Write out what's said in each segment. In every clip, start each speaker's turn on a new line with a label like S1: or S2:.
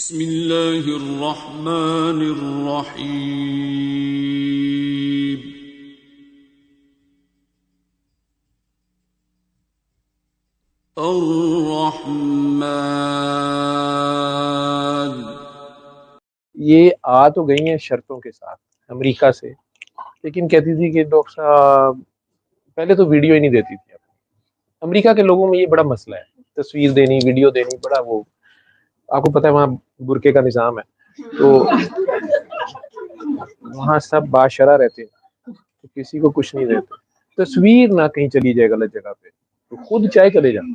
S1: بسم اللہ الرحمن الرحیم الرحمن۔
S2: یہ آ تو گئی ہیں شرطوں کے ساتھ امریکہ سے، لیکن کہتی تھی کہ ڈاکٹر صاحب پہلے تو ویڈیو ہی نہیں دیتی تھی۔ امریکہ کے لوگوں میں یہ بڑا مسئلہ ہے، تصویر دینی، ویڈیو دینی، بڑا وہ آپ کو پتہ ہے وہاں برقعے کا نظام ہے، تو وہاں سب باشرہ رہتے ہیں، تو کسی کو کچھ نہیں دیتے۔ تصویر نہ کہیں چلی جائے غلط جگہ پہ تو خود چاہے چلے جائیں،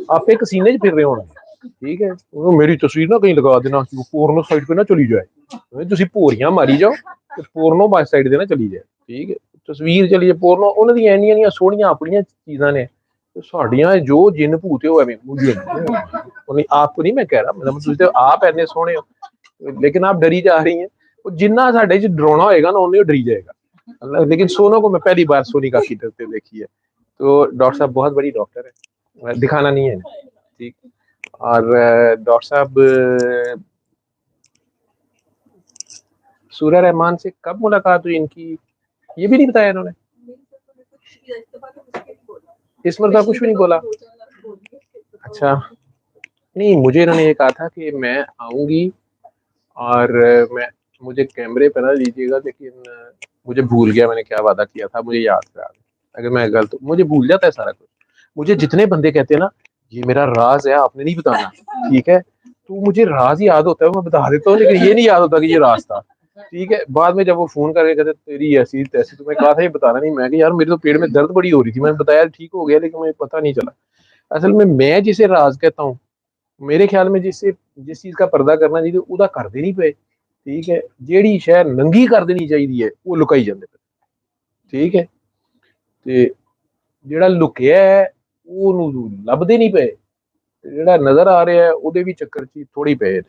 S2: آپ ایک سینے پھر رہے ہوں گے، ٹھیک ہے، میری تصویر نہ کہیں لگا دینا، پورنو سائٹ پہ نہ چلی جائے، تسی پوریاں ماری جاؤ تو پورنو بائی سائڈ دے نہ چلی جائے، ٹھیک ہے، تصویر چلی جائے پورنو انہاں دی اینیاں سوہنیاں اپنیاں چیزاں نے، ساڈیاں جو جن بھوتے ہوئے مجھے آپ کو نہیں میں کہہ رہا، مطلب آپ ایسے سونے ہو لیکن آپ ڈری جا رہی ہیں، جنہ ساڈے چ ڈرونا ہوئے گا نا انہیں ڈری جائے گا۔ لیکن سونو کو میں پہلی بار سونی کافی ڈرتے دیکھی ہے، تو ڈاکٹر صاحب بہت بڑی ڈاکٹر ہے، دکھانا نہیں ہے ٹھیک۔ اور ڈاکٹر صاحب سورہ رحمان سے کب ملاقات ہوئی ان کی یہ بھی نہیں بتایا انہوں نے، اس مرتبہ کچھ بھی نہیں بولا۔ اچھا نہیں، مجھے انہوں نے یہ کہا تھا کہ میں آؤں گی اور مجھے کیمرے پہ نہ لیجیے گا، لیکن مجھے بھول گیا میں نے کیا وعدہ کیا تھا، مجھے یاد کرا دیں اگر میں غلط، مجھے بھول جاتا ہے سارا کچھ۔ مجھے جتنے بندے کہتے ہیں نا یہ میرا راز ہے آپ نے نہیں بتانا، ٹھیک ہے، تو مجھے راز یاد ہوتا ہے میں بتا دیتا ہوں، لیکن یہ نہیں یاد ہوتا کہ یہ راز تھا، ٹھیک ہے۔ بعد میں جب وہ فون کر کے کہتے تیری ایسی تیسی، تو میں کہا تھا یہ بتانا نہیں، میں کہ یار میرے تو پیٹ میں درد بڑی ہو رہی تھی، میں نے بتایا ٹھیک ہو گیا لیکن مجھے پتہ نہیں چلا۔ اصل میں جسے راز کہتا ہوں میرے خیال میں جس چیز کا پردہ کرنا چاہیے وہ کر دے نہیں پے، ٹھیک ہے، جیڑی شہر ننگی کر دینی چاہیے وہ لکائی جاندے پے، ٹھیک ہے، تے جیڑا لکیا ہے وہ لبدے نہیں پے، جیڑا نظر آ رہا ہے وہ بھی چکر چی تھوڑی پے،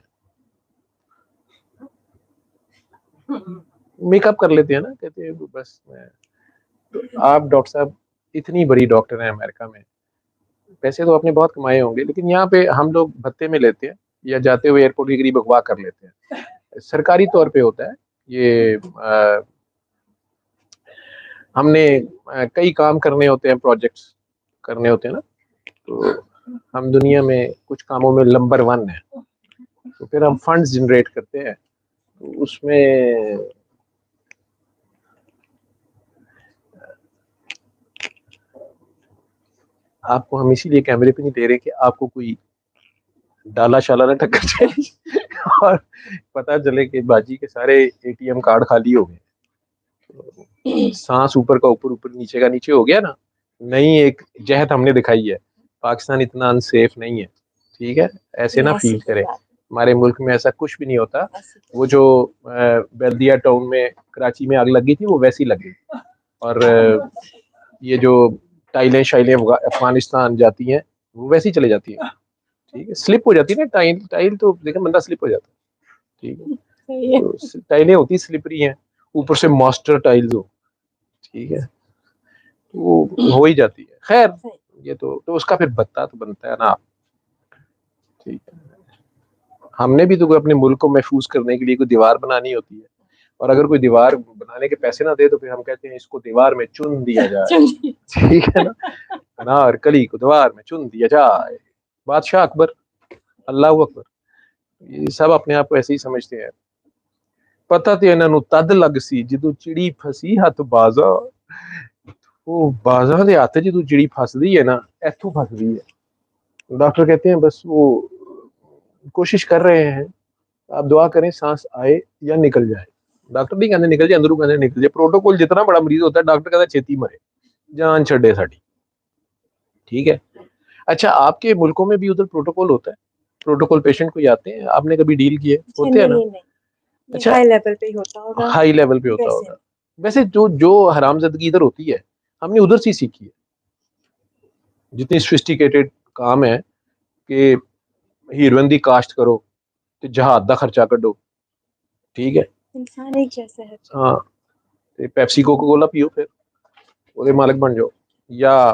S2: میک اپ کر لیتے ہیں نا، کہتے ہیں بس میں تو آپ ڈاکٹر صاحب اتنی بڑی ڈاکٹر ہیں امریکہ میں، پیسے تو آپ نے بہت کمائے ہوں گے، لیکن یہاں پہ ہم لوگ بھتے میں لیتے ہیں یا جاتے ہوئے ایئرپورٹ کے قریب اغوا کر لیتے ہیں، سرکاری طور پہ ہوتا ہے یہ۔ ہم نے کئی کام کرنے ہوتے ہیں، پروجیکٹس کرنے ہوتے ہیں نا، تو ہم دنیا میں کچھ کاموں میں نمبر 1 ہیں، تو پھر ہم فنڈز جنریٹ کرتے ہیں، تو اس میں آپ کو ہم اسی لیے کیمرے پہ نہیں دے رہے کہ آپ کو کوئی ڈالا شالا نہ ٹکر جائے اور پتہ چلے کہ باجی کے سارے اے ٹی ایم کارڈ خالی ہو گئے، سانس اوپر کا اوپر، اوپر نیچے کا نیچے ہو گیا نا، نئی ایک جہت ہم نے دکھائی ہے، پاکستان اتنا انسیف نہیں ہے، ٹھیک ہے، ایسے نہ فیل کرے، ہمارے ملک میں ایسا کچھ بھی نہیں ہوتا، وہ جو بلدیہ ٹاؤن میں کراچی میں آگ لگی تھی وہ ویسی لگ گئی، اور یہ جو ٹائلیں شائلیں افغانستان جاتی ہیں وہ ویسی چلے جاتی ہیں، ٹھیک ہے، سلپ ہو جاتی ہے نا ٹائل تو دیکھیں بندہ سلپ ہو جاتا ہے، ٹھیک ہے، ٹائلیں ہوتی سلپری ہیں، اوپر سے ماسٹر ٹائلز ہو، ٹھیک ہے، وہ ہو ہی جاتی ہے، خیر یہ تو اس کا پھر بتا تو بنتا ہے نا آپ، ٹھیک ہے، ہم نے بھی تو اپنے ملک کو محفوظ کرنے کے لیے کوئی دیوار بنانی ہوتی ہے، اور اگر کوئی دیوار بنانے کے پیسے نہ دے تو پھر ہم کہتے ہیں اس کو دیوار میں چن دیا جائے، ٹھیک ہے نا، انار کلی کو دیوار میں چن دیا جائے، بادشاہ اکبر، اللہ اکبر، یہ سب اپنے آپ کو ایسے ہی سمجھتے ہیں۔ پتہ تے انہاں نوں تد لگ سی جدوں چڑی پھسی ہاتھ بازا، وہ بازا دے ہاتھ جدوں چڑی پھسدی ہے نا ایتھوں پھسدی ہے، ڈاکٹر کہتے ہیں بس وہ کوشش کر رہے ہیں، آپ دعا کریں سانس آئے یا نکل جائے، ڈاکٹر نہیں کہتے نکل جائے، اندروں کہتے نکل جائے، پروٹوکول جتنا بڑا مریض ہوتا ہے ڈاکٹر کہتا ہے چھیتی مرے جان چھڑے ساڈی، ٹھیک ہے۔ اچھا آپ کے ملکوں میں بھی ادھر پروٹوکول ہوتا ہے، پروٹوکول پیشنٹ کوئی آتے ہیں، آپ نے کبھی ڈیل کیے ہوتے ہیں نا؟ اچھا
S3: ہائی لیول پہ ہی ہوتا ہوگا،
S2: ہائی لیول پہ ہوتا ہوگا، ویسے جو حرام زدگی ادھر ہوتی ہے ہم نے ادھر سے سیکھی ہے، جتنی سوفسٹیکیٹڈ کام ہے کہ ہیروئن دی کاشت کرو تے جہاد دا خرچہ کڈو، ٹھیک ہے،
S3: انسان ایک جیسا ہے،
S2: ہاں، پیپسی کوکا کولا پیو پھر وہ مالک بن جاؤ، یا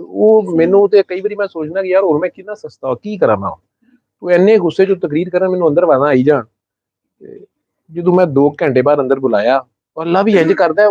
S2: ਉਹ ਮੈਨੂੰ ਤੇ ਕਈ ਵਾਰੀ ਮੈਂ ਸੋਚਣਾ ਕਿ ਯਾਰ ਹੋਰ ਮੈਂ ਕਿੰਨਾ ਸਸਤਾ ਕੀ ਕਰਾਂ ਮੈਂ, ਉਹ ਇੰਨੇ ਗੁੱਸੇ ਚ ਤਕਰੀਰ ਕਰਨ ਮੈਨੂੰ ਅੰਦਰ ਵਾਦਾ ਆਈ ਜਾਣ। ਤੇ ਜਦੋਂ ਮੈਂ 2 ਘੰਟੇ ਬਾਅਦ ਅੰਦਰ ਬੁਲਾਇਆ, ਅੱਲਾ ਵੀ ਇੰਜ ਕਰਦਾ ਹੈ,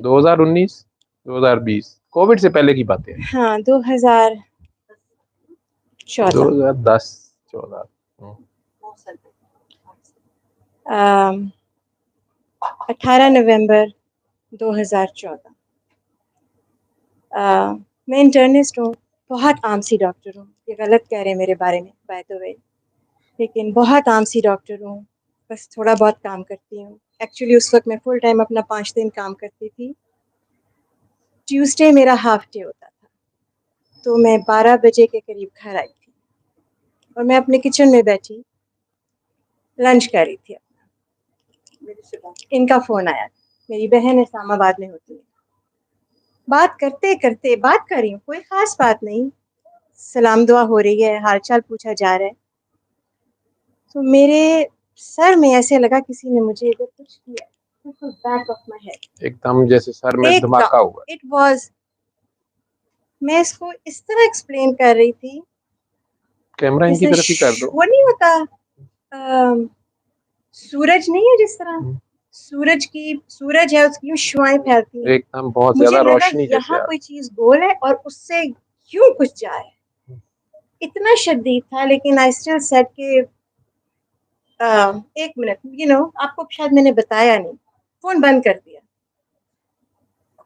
S2: 2019 2020 کووڈ سے پہلے کی باتیں ہیں.
S3: ہاں 2014
S2: 2010-14.
S3: 18 نومبر 2014. میں انٹرنسٹ ہوں, بہت عام سی ڈاکٹر ہوں. یہ غلط کہہ رہے ہیں میرے بارے میں بائی دا وے, لیکن بہت عام سی ڈاکٹر ہوں, بس تھوڑا بہت کام کرتی ہوں. ایکچولی اس وقت میں فل ٹائم اپنا 5 دن کام کرتی تھی. ٹیوزڈے میرا ہاف ڈے ہوتا تھا, تو میں 12 بجے کے قریب گھر آئی تھی اور میں اپنے کچن میں بیٹھی لنچ کر رہی تھی. ان کا فون آیا, میری بہن اسلام آباد میں ہوتی ہے. بات کرتے کرتے بات کر رہی ہوں, کوئی خاص بات نہیں, سلام دعا ہو رہی ہے, حال چال پوچھا جا رہا ہے. تو میرے سر میں ایسے لگا کسی نے مجھے ادھر کچھ کیا, بیک آف مائی ہیڈ,
S2: ایک دم جیسے سر میں دھماکہ ہوا.
S3: اٹ واز, میں اس کو اس طرح ایکسپلین کر رہی تھی,
S2: کیمرہ ان کی طرف ہی کر دو.
S3: وہ نہیں ہوتا سورج نہیں ہے جس طرح, سورج ہے, اس کی شعائیں پھیلتی ہیں,
S2: ایک دم بہت
S3: مجھے
S2: زیادہ
S3: لگا
S2: روشنی جیسے
S3: یہاں کوئی چیز گول ہے اور اس سے کیوں کچھ جائے. اتنا شدید تھا, لیکن آئی اسٹل سیڈ کہ 1 منٹ, آپ کو شاید میں نے بتایا نہیں, فون بند کر دیا.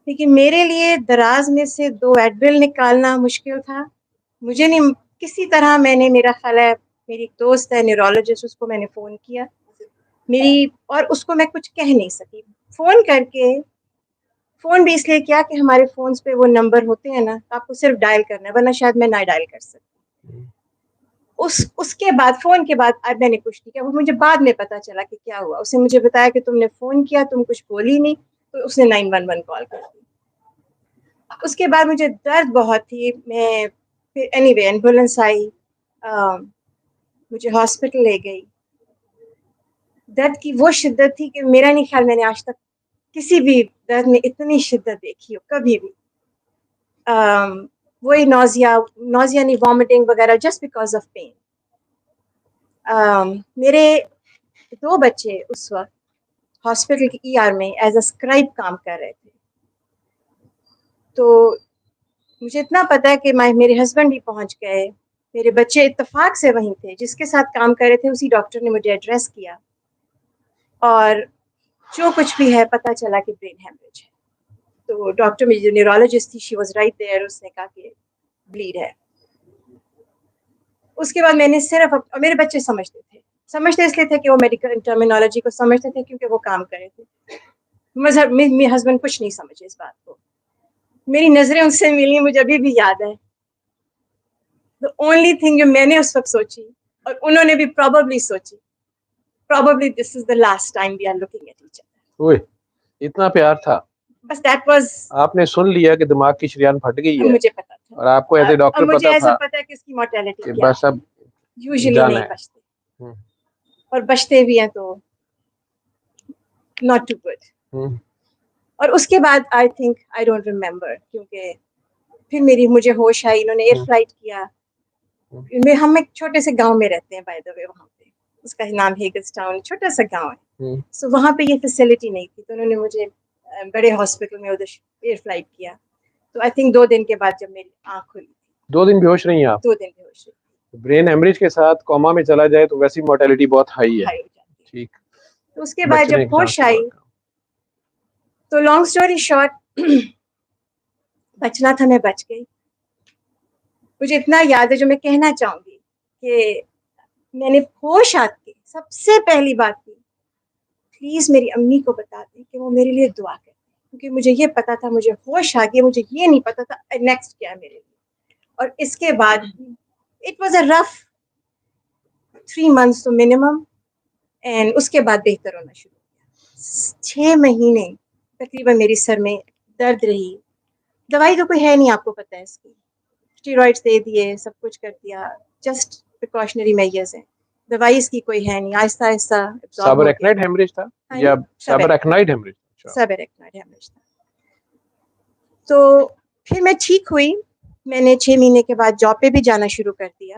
S3: لیکن میرے لیے دراز میں سے 2 ایڈویل نکالنا مشکل تھا. مجھے نہیں, کسی طرح میں نے, میرا خیال ہے میری ایک دوست ہے نیورولوجسٹ, اس کو میں نے فون کیا اور اس کو میں کچھ کہہ نہیں سکی. فون کر کے, فون بھی اس لیے کیا کہ ہمارے فونز پہ وہ نمبر ہوتے ہیں نا, آپ کو صرف ڈائل کرنا ہے, ورنہ شاید میں نہ ڈائل کر سکتی. اس کے بعد, فون کے بعد میں نے کچھ نہیں کیا. وہ مجھے بعد میں پتا چلا کہ کیا ہوا. اس نے مجھے بتایا کہ تم نے فون کیا, تم کچھ بولی نہیں, تو اس نے 911 کال کر دی. اس کے بعد مجھے درد بہت تھی. میں پھر اینی وے ایمبولینس آئی, مجھے ہاسپٹل لے گئی. درد کی وہ شدت تھی کہ میرا نہیں خیال میں نے آج تک کسی بھی درد میں اتنی شدت دیکھی ہو کبھی بھی. وہی نوزیا نہیں, وامٹنگ وغیرہ, جسٹ بیکاز آف پین. میرے 2 بچے اس وقت ہاسپٹل کے ER میں ایز اے اسکرائب کام کر رہے تھے. تو مجھے اتنا پتا ہے کہ میرے ہسبینڈ بھی پہنچ گئے, میرے بچے اتفاق سے وہیں تھے. جس کے ساتھ کام کر رہے تھے اسی ڈاکٹر نے مجھے ایڈریس کیا, اور جو کچھ بھی ہے پتہ چلا کہ برین ہیمریج ہے. تو ڈاکٹر میری جو نیورولوجسٹ تھی, شی واز رائٹ دیئر, اس نے کہا کہ بلیڈ ہے. اس کے بعد میں نے صرف, میرے بچے سمجھتے اس لیے تھے کہ وہ میڈیکل ٹرمینالوجی کو سمجھتے تھے کیونکہ وہ کام کرے تھے. میرے ہسبینڈ کچھ نہیں سمجھے اس بات کو. میری نظریں ان سے ملی, مجھے ابھی بھی یاد ہے. the only thing جو میں نے اس وقت سوچی, اور انہوں نے بھی probably سوچی, probably this is the last time we are looking at each other.
S2: اوئے اتنا پیار تھا,
S3: بس that was,
S2: آپ نے سن لیا کہ دماغ کی شریان پھٹ گئی ہے,
S3: مجھے پتا تھا,
S2: اور آپ کو ایز اے ڈاکٹر
S3: مجھے
S2: پتا
S3: ایسا
S2: تھا
S3: پتا ہے کہ اس کی مورٹیلٹی
S2: کہ
S3: کیا
S2: بس اب
S3: یوزلی
S2: جانا
S3: نہیں
S2: ہے.
S3: بچتے, اور بچتے بھی ہیں تو not too good. اور اس کے بعد I think I don't remember, کیونکہ پھر مجھے ہوش آئی. انہوں نے ایئر فلائٹ کیا. ہم ایک چھوٹے سے گاؤں میں رہتے ہیں بائی دا وے, وہاں پہ اس کا نام ہیگلز ٹاؤن, چھوٹا سا گاؤں ہے. سو وہاں پہ یہ فیسلٹی نہیں تھی, تو انہوں نے مجھے بڑے ہاسپٹل میں ادھر ایئر فلائٹ کیا. تو آئی تھنک 2 دن کے بعد جب میری آنکھ کھلی,
S2: 2 دن بے ہوش رہی ہیں آپ.
S3: 2 دن بے ہوش رہی.
S2: برین ہیمریج کے ساتھ کوما میں چلا جائے تو ویسی مورٹیلٹی بہت ہائی ہے. ٹھیک.
S3: تو اس کے بعد جب ہوش آئی, تو لانگ اسٹوری شارٹ, بچنا تھا, میں بچ گئی. مجھے اتنا یاد ہے جو میں کہنا چاہوں گی کہ میں نے ہوش آتی سب سے پہلی بات کی, پلیز میری امی کو بتا دیں کہ وہ میرے لیے دعا کریں, کیونکہ مجھے یہ پتا تھا, مجھے ہوش آ گئی, مجھے یہ نہیں پتا تھا نیکسٹ کیا ہے میرے لیے. اور اس کے بعد it was a rough 3 months تو منیمم, اینڈ اس کے بعد بہتر ہونا شروع ہو گیا. 6 مہینے تقریباً میری سر میں درد رہی. دوائی تو کوئی ہے نہیں, آپ کو پتہ ہے اس کی, اسٹیرائڈس دے دیے, سب کچھ کر دیا, جسٹ پریکاشنری میجرز ہیں. دوائی اس کی کوئی ہے نہیں, آہستہ آہستہ
S2: سب ریکنائڈ ہیمریج تھا یا سب ریکنائڈ ہیمریج
S3: تھا. تو پھر میں ٹھیک ہوئی. میں نے 6 مہینے کے بعد جاب پہ بھی جانا شروع کر دیا.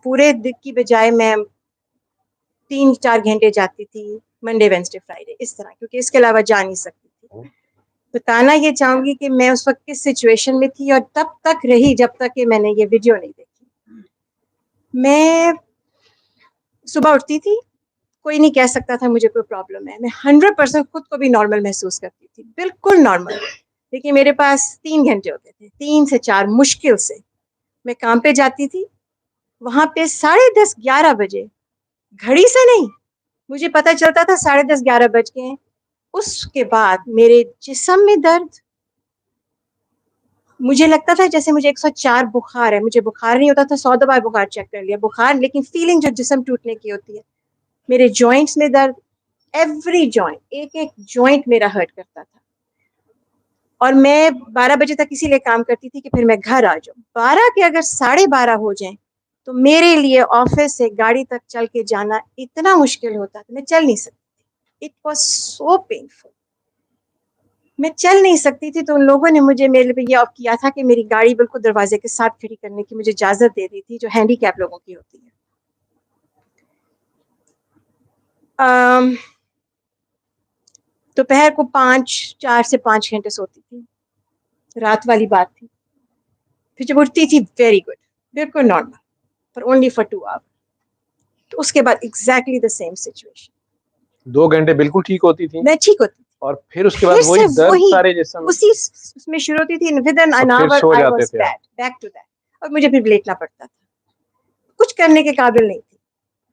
S3: پورے دن کی بجائے میں 3-4 گھنٹے جاتی تھی, منڈے وینسڈے فرائیڈے اس طرح, کیونکہ اس کے علاوہ جا نہیں سکتی تھی. بتانا یہ چاہوں گی کہ میں اس وقت کس سچویشن میں تھی اور تب تک رہی جب تک کہ میں نے یہ ویڈیو نہیں دیکھی. میں صبح اٹھتی تھی, کوئی نہیں کہہ سکتا تھا مجھے کوئی پرابلم ہے. میں 100% خود کو بھی نارمل محسوس کرتی تھی, بالکل نارمل. لیکن میرے پاس 3 گھنٹے ہوتے تھے, 3 سے 4 مشکل سے. میں کام پہ جاتی تھی, وہاں پہ 10:30 11 بجے, گھڑی سے نہیں, مجھے پتہ چلتا تھا 10:30 11 بج گئے ہیں. اس کے بعد میرے جسم میں درد, مجھے لگتا تھا جیسے مجھے 104 بخار ہے. مجھے بخار نہیں ہوتا تھا, 100 دفعہ بخار چیک کر لیا, بخار, لیکن فیلنگ جو جسم ٹوٹنے کی ہوتی ہے. میرے جوائنٹس میں درد, ایوری جوائنٹ, ایک ایک جوائنٹ میرا ہرٹ کرتا تھا. اور میں 12 بجے تک اسی لیے کام کرتی تھی کہ پھر میں گھر آ جاؤں. 12 کے اگر 12:30 ہو جائیں تو میرے لیے آفس سے گاڑی تک چل کے جانا اتنا مشکل ہوتا تھا, میں چل نہیں سکتی. اٹ واز سو پینفل, میں چل نہیں سکتی تھی. تو ان لوگوں نے مجھے میرے پہ یہ کیا تھا کہ میری گاڑی بالکل دروازے کے ساتھ کھڑی کرنے کی مجھے اجازت دے دی تھی, جو ہینڈی کیپ لوگوں کی ہوتی ہے. دوپہر کو 4 سے 5 گھنٹے سوتی تھی, رات والی بات تھی. پھر جب اٹھتی تھی ویری گڈ, بالکل نارمل, پر اونلی فار 2 آور. تو اس کے بعد ایگزیکٹلی دا سیم سچویشن.
S2: 2 گھنٹے بالکل ٹھیک ہوتی تھی,
S3: میں ٹھیک ہوتی,
S2: اور پھر اس کے بعد
S3: پھر
S2: وہی
S3: سے
S2: درد
S3: وہی
S2: سارے جسم,
S3: اسی اس میں شروع ہوتی تھی. ود ان
S2: اور پھر
S3: آور
S2: سو
S3: آئی
S2: جاتے
S3: واز
S2: تھے آپ.
S3: Back to that. اور مجھے پھر لیٹنا پڑتا تھا, کچھ کرنے کے قابل نہیں تھی.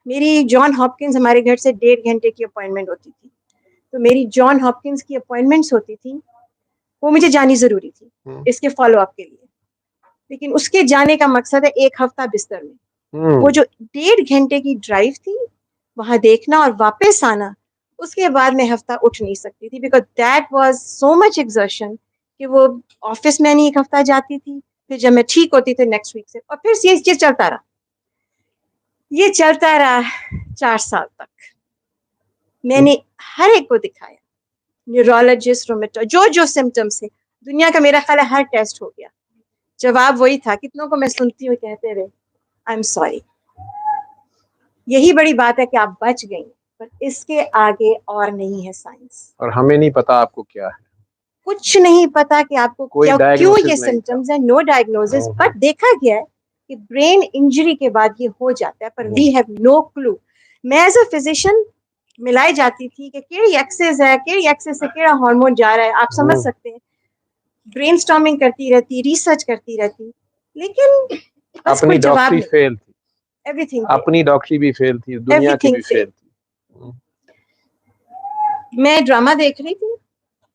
S3: میری جان ہاپکنز ہمارے گھر سے 1.5 گھنٹے کی اپوائنٹمنٹ ہوتی تھی. تو میری جان ہاپکنز کی اپوائنٹمنٹس ہوتی تھی, وہ مجھے جانی ضروری تھی اس کے فالو اپ کے لیے. لیکن اس کے جانے کا مقصد ہے 1 ہفتہ بستر میں. وہ جو 1.5 گھنٹے کی ڈرائیو تھی, وہاں دیکھنا اور واپس آنا, اس کے بعد میں ہفتہ اٹھ نہیں سکتی تھی, because that was so much exertion کہ وہ آفس میں نہیں 1 ہفتہ جاتی تھی. پھر جب میں ٹھیک ہوتی تھی نیکسٹ ویک سے, اور پھر یہ چلتا رہا, یہ چلتا رہا 4 سال تک. میں نے ہر ایک کو دکھایا, نیورولوجسٹ, جو سمٹمس ہے دنیا کا, میرا خیال ہے ہر ٹیسٹ ہو گیا. جواب وہی تھا, کتنوں کو میں سنتی ہوں کہتے رہے آئی ایم سوری. یہی بڑی بات ہے کہ آپ بچ گئی, پر اس کے آگے اور نہیں ہے سائنس.
S2: اور ہمیں نہیں پتا آپ کو کیا ہے,
S3: کچھ نہیں پتا کہ آپ کو
S2: کوئی
S3: کیوں
S2: diagnosis
S3: یہ
S2: نہیں تھا.
S3: سمٹمز ہیں, نو ڈائگنوزس. بٹ دیکھا گیا ہے کہ برین انجری کے بعد یہ ہو جاتا ہے, پر وی ہیو نو کلو. میں ایز اے فزیشین ملائی جاتی تھی کہ کیڑی ایکسس ہے, کیڑی ایکسس سے کیڑا ہارمون جا رہا ہے, آپ سمجھ سکتے ہیں. برین اسٹارمنگ کرتی رہتی, ریسرچ کرتی رہتی, لیکن بس
S2: اپنی
S3: کوئی جواب
S2: ڈاکٹری
S3: نہیں.
S2: فیل تھی,
S3: ایوری تھنگ
S2: اپنی ڈاکٹری بھی فیل تھی, دنیا کی بھی فیل تھی.
S3: میں ڈرامہ دیکھ رہی تھی,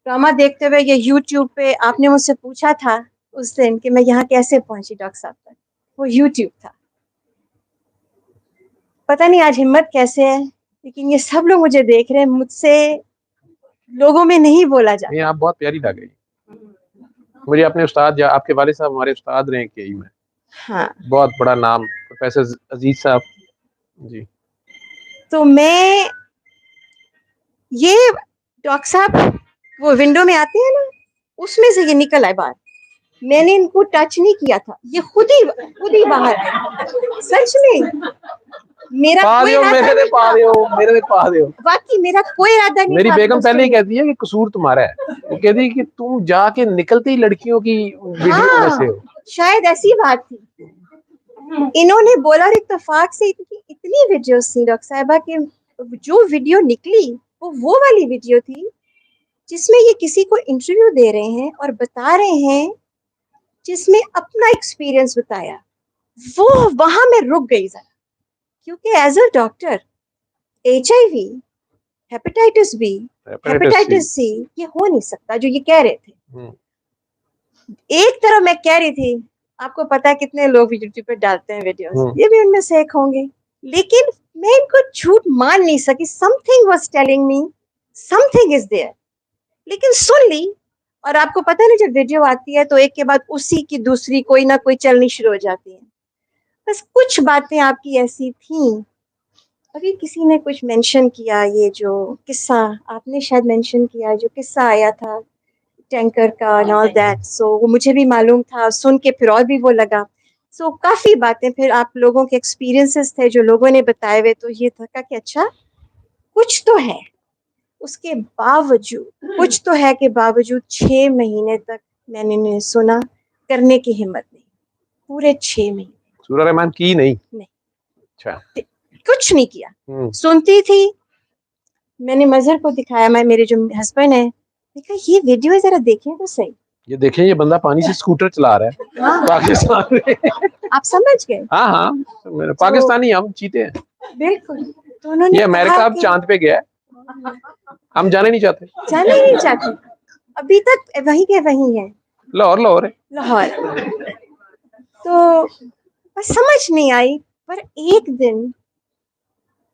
S3: ڈرامہ دیکھتے ہوئے یہ یوٹیوب پہ آپ نے مجھ سے پوچھا تھا اس دن کہ میں یہاں کیسے پہنچی ڈاکٹر صاحب تک, وہ یوٹیوب تھا. پتہ نہیں آج ہمت کیسے ہے, لیکن یہ سب لوگ مجھے دیکھ رہے ہیں, مجھ سے لوگوں میں نہیں بولا جاتا.
S2: نہیں, آپ بہت پیاری لگ رہی. مجھے اپنے استاد, آپ کے والد صاحب ہمارے استاد رہے کے میں,
S3: ہاں,
S2: بہت بڑا نام, پروفیسر عزیز صاحب جی.
S3: تو میں یہ ڈاکٹر صاحب وہ ونڈو میں آتے ہیں نا, اس میں سے یہ نکل آئے باہر. میں نے ان کو ٹچ نہیں کیا تھا, یہ خود ہی باہر آئے. سچ میں میرا کوئی ارادہ نہیں تھا, واقعی میرا کوئی ارادہ نہیں
S2: میری
S3: تھا.
S2: بیگم پہلے ہی کہتی ہے کہ قصور تمہارا ہے, وہ کہتی ہے کہ تم جا کے نکلتی لڑکیوں کی ویڈیو میں سے ہو.
S3: شاید ایسی بات تھی, انہوں نے بولا, اور اتفاق سے اتنی ویڈیوز تھی ڈاکٹر صاحبہ کہ جو ویڈیو نکلی وہ والی ویڈیو تھی جس میں یہ کسی کو انٹرویو دے رہے ہیں اور بتا رہے ہیں, جس میں اپنا ایکسپیرینس بتایا. وہ وہاں میں رک گئی ذرا, کیونکہ as a doctor HIV, hepatitis B, hepatitis C یہ ہو نہیں سکتا جو یہ کہہ رہے تھے. ایک طرف میں کہہ رہی تھی, آپ کو پتا ہے کتنے لوگ یوٹیوب پہ ڈالتے ہیں ویڈیوز, یہ بھی ان میں سے ایک ہوں گے, لیکن میں ان کو جھوٹ مان نہیں سکی. Some thing was telling me some thing is there, لیکن سن لی. اور آپ کو پتا ہے نا, جب ویڈیو آتی ہے تو ایک کے بعد اسی کی دوسری کوئی نہ کوئی چلنی شروع ہو جاتی ہے. بس کچھ باتیں آپ کی ایسی تھیں. ابھی کسی نے کچھ مینشن کیا, یہ جو قصہ آپ نے شاید مینشن کیا, جو قصہ آیا تھا ٹینکر کا and all that, so وہ مجھے بھی معلوم تھا, سن کے پھر اور بھی وہ لگا. سو کافی باتیں پھر آپ لوگوں کے ایکسپیرینسز تھے جو لوگوں نے بتائے ہوئے, تو یہ تھا کہ اچھا کچھ تو ہے. اس کے باوجود کچھ تو ہے کہ باوجود 6 مہینے تک میں نے انہیں سنا، کرنے کی ہمت نہیں، پورے 6 مہینے
S2: سورہ رحمان کی نہیں؟ اچھا،
S3: کچھ نہیں کیا. سنتی تھی. میں نے مظہر کو دکھایا، میرے جو ہسبینڈ ہیں، میں کہا یہ ویڈیو ذرا دیکھیں تو صحیح.
S2: یہ دیکھیں یہ بندہ پانی سے اسکوٹر چلا رہا ہے پاکستان میں.
S3: آپ سمجھ گئے؟
S2: ہاں پاکستانی ہم چیتے ہیں
S3: بالکل. تو انہوں نے
S2: یہ امریکہ اب چاند پہ گیا ہے، ہم جانے نہیں چاہتے.
S3: جانے ہی نہیں چاہتے، ابھی تک وہیں کے وہیں ہیں.
S2: لاہور ہے.
S3: لاہور. تو بس سمجھ نہیں آئی. پر ایک دن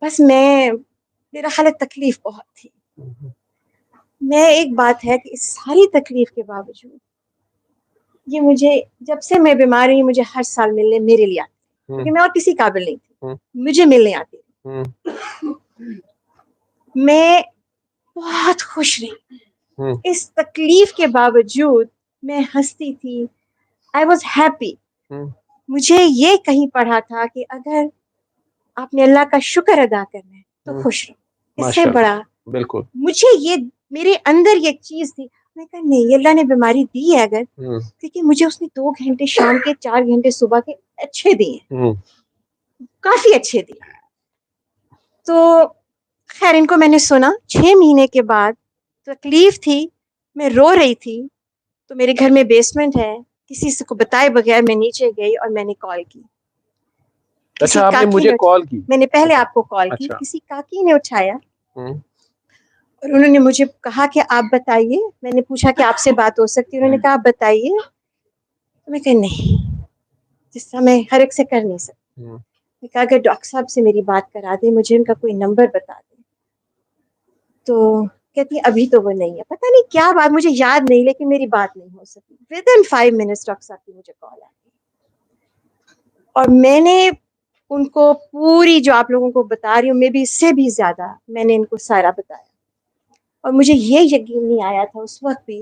S3: بس میرا حالت تکلیف بہت تھی. میں ایک بات ہے کہ اس ساری تکلیف کے باوجود یہ مجھے جب سے میں بیمار ہوئی مجھے ہر سال ملنے میرے لیے آتی، کیونکہ میں اور کسی قابل نہیں تھی، مجھے ملنے آتی. میں بہت خوش رہی. اس تکلیف کے باوجود میں ہنستی تھی. I was happy. مجھے یہ کہیں پڑھا تھا کہ اگر آپ نے اللہ کا شکر ادا کرنا ہے تو خوش رہو. اس سے بڑا
S2: بالکل
S3: مجھے یہ میرے اندر یہ چیز تھی. میں کہا نہیں، اللہ نے بیماری دی ہے اگر، کیونکہ مجھے اس نے 2 گھنٹے شام کے 4 گھنٹے صبح کے اچھے دیے، کافی اچھے دیے. تو خیر ان کو میں نے سنا. 6 مہینے کے بعد تکلیف تھی، میں رو رہی تھی. تو میرے گھر میں بیسمنٹ ہے، کسی سے کو بتائے بغیر میں نیچے گئی اور میں نے کال کی.
S2: اچھا، آپ نے مجھے کال کی؟
S3: میں نے پہلے آپ کو کال کی. کسی کاکی نے اٹھایا اور انہوں نے مجھے کہا کہ آپ بتائیے. میں نے پوچھا کہ آپ سے بات ہو سکتی ہے؟ انہوں نے کہا آپ بتائیے. تو میں کہا نہیں، جس طرح میں ہر ایک سے کر نہیں سکتی. میں کہا اگر ڈاکٹر صاحب سے میری بات کرا دیں، مجھے ان کا کوئی نمبر بتا دیں. تو کہتی ابھی تو وہ نہیں ہے. پتہ نہیں کیا بات، مجھے یاد نہیں، لیکن میری بات نہیں ہو سکی. ودن 5 منٹس ڈاکٹر صاحب کی مجھے کال آ گئی اور میں نے ان کو پوری جو آپ لوگوں کو بتا رہی ہوں، میں بھی اس سے بھی زیادہ میں نے ان کو سارا بتایا. اور مجھے یہ یقین نہیں آیا تھا اس وقت بھی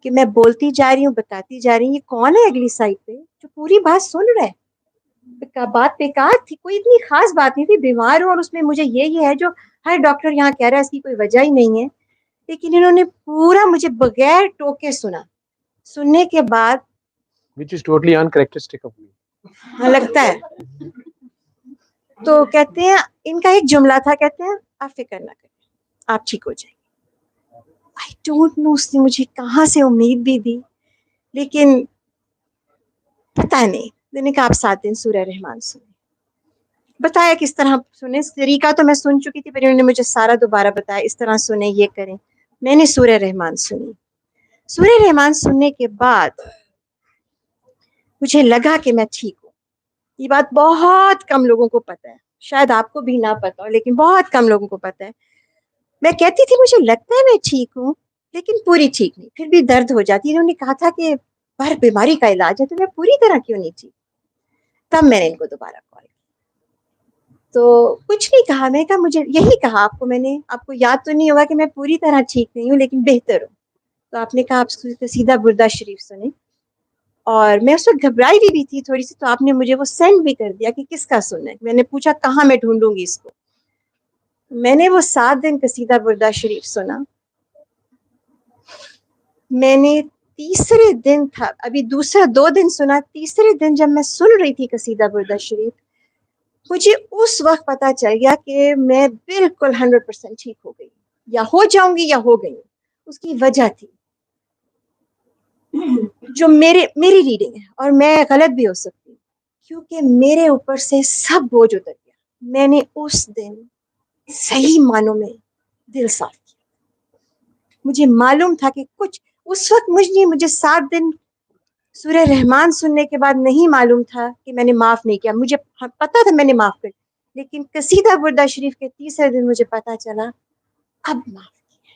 S3: کہ میں بولتی جا رہی ہوں، بتاتی جا رہی ہوں، یہ کون ہے اگلی سائڈ پہ جو پوری بات سن رہا ہے. بات بیکار تھی، کوئی اتنی خاص بات نہیں تھی. بیمار ہوں اور اس میں مجھے یہ ہے جو ہر ڈاکٹر یہاں کہہ رہا ہے، اس کی کوئی وجہ ہی نہیں ہے. لیکن انہوں نے پورا مجھے بغیر ٹوکے سنا. سننے کے بعد
S2: which is totally uncharacteristic of me.
S3: ہاں لگتا ہے. تو کہتے ہیں ان کا ایک جملہ تھا، کہتے ہیں آپ فکر نہ کریں، آپ ٹھیک ہو جائیں گے. I don't know اس نے مجھے کہاں سے امید بھی دی، لیکن پتہ نہیں. میں نے کہا آپ 7 دن سورہ رحمان سنیں. بتایا کس طرح سنیں. طریقہ تو میں سن چکی تھی، پر انہوں نے مجھے سارا دوبارہ بتایا اس طرح سنیں، یہ کریں. میں نے سورہ رحمان سنی. سورہ رحمان سننے کے بعد مجھے لگا کہ میں ٹھیک ہوں. یہ بات بہت کم لوگوں کو پتہ ہے، شاید آپ کو بھی نہ پتہ ہو، لیکن بہت کم لوگوں کو پتہ ہے. میں کہتی تھی مجھے لگتا ہے میں ٹھیک ہوں، لیکن پوری ٹھیک نہیں، پھر بھی درد ہو جاتی. انہوں نے کہا تھا کہ ہر بیماری کا علاج ہے، تو میں پوری طرح کیوں نہیں ٹھیک. تب میں نے ان کو دوبارہ کال کی تو کچھ نہیں کہا. میں کہا مجھے یہی کہا آپ کو، میں نے آپ کو یاد تو نہیں ہوگا کہ میں پوری طرح ٹھیک نہیں ہوں لیکن بہتر ہوں. تو آپ نے کہا آپ قصیدہ بردہ شریف سنیں. اور میں اس وقت گھبرائی بھی تھی تھوڑی سی، تو آپ نے مجھے وہ سینڈ بھی کر دیا کہ کس کا سننا ہے. میں نے پوچھا کہاں میں ڈھونڈوں گی اس کو. میں نے وہ 7 دن قصیدہ بردہ شریف سنا. میں نے تیسرے دن تھا، ابھی دوسرا 2 دن سنا، تیسرے دن جب میں سن رہی تھی قصیدہ بردہ شریف، مجھے اس وقت پتا چل گیا کہ میں بالکل 100% ٹھیک ہو گئی، یا ہو جاؤں گی یا ہو گئی. اس کی وجہ تھی جو میری ریڈنگ ہے، اور میں غلط بھی ہو سکتی ہوں، کیونکہ میرے اوپر سے سب بوجھ اتر گیا. میں نے اس دن صحیح معنوں میں دل صاف کیا. مجھے معلوم تھا کہ کچھ اس وقت مجھے 7 دن سورہ رحمان سننے کے بعد نہیں معلوم تھا کہ میں نے معاف نہیں کیا. مجھے پتا تھا میں نے معاف کر، لیکن قصیدہ بردہ شریف کے تیسرے دن مجھے پتا چلا اب معاف کیا.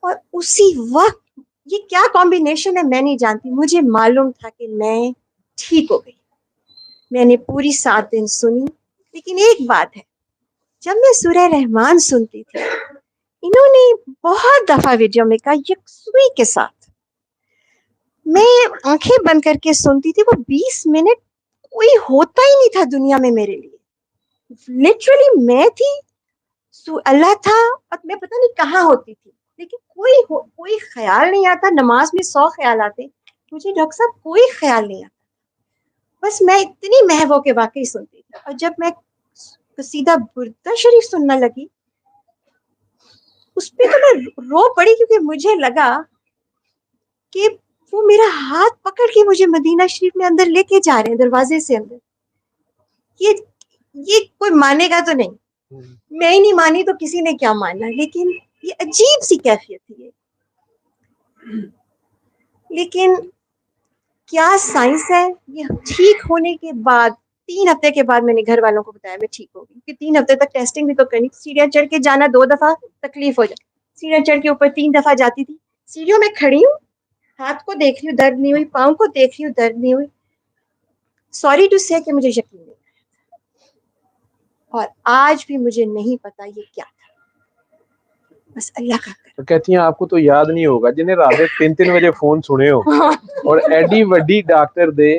S3: اور اسی وقت یہ کیا کمبینیشن ہے میں نہیں جانتی، مجھے معلوم تھا کہ میں ٹھیک ہو گئی. میں نے پوری 7 دن سنی. لیکن ایک بات ہے، جب میں سورہ رحمان سنتی تھی، انہوں نے بہت دفعہ ویڈیو میں کہا یکسوئی کے ساتھ. میں آنکھیں بند کر کے سنتی تھی، وہ 20 منٹ کوئی ہوتا ہی نہیں تھا دنیا میں میرے لیے. لٹرلی میں تھی اللہ تھا اور میں پتہ نہیں کہاں ہوتی تھی، لیکن کوئی خیال نہیں آتا. نماز میں 100 خیال آتے، مجھے ڈاکٹر صاحب کوئی خیال نہیں آتا. بس میں اتنی محو کے واقعی سنتی تھی. اور جب میں قصیدہ بردہ شریف سننا لگی اس پہ تو میں رو پڑی، کیونکہ مجھے لگا کہ وہ میرا ہاتھ پکڑ کے مجھے مدینہ شریف میں اندر لے کے جا رہے ہیں، دروازے سے اندر. یہ کوئی مانے گا تو نہیں، میں ہی نہیں مانی تو کسی نے کیا ماننا. لیکن یہ عجیب سی کیفیت تھی یہ. لیکن کیا سائنس ہے. یہ ٹھیک ہونے کے بعد 3 ہفتے کے بعد میں نے گھر والوں کو بتایا میں ٹھیک ہو گئی. کہ 3 ہفتے تک ٹیسٹنگ بھی تو کرنی، سیڑھیاں چڑھ کے جانا 2 دفعہ تکلیف ہو جائے، سیڑھیاں چڑھ کے اوپر 3 دفعہ جاتی تھی. سیڑھیوں میں کھڑی ہوں، ہاتھ کو دیکھ رہی ہوں درد نہیں ہوئی، پاؤں کو دیکھ رہی ہوں درد نہیں ہوئی. سوری ٹو سے کہ مجھے یقین نہیں. اور آج بھی مجھے نہیں پتا یہ کیا تھا، بس اللہ کا کرم.
S2: تو کہتی ہیں آپ کو تو یاد نہیں ہوگا جنہیں رات 3 بجے فون سنے ہو اور ایڈی وڈی ڈاکٹر دے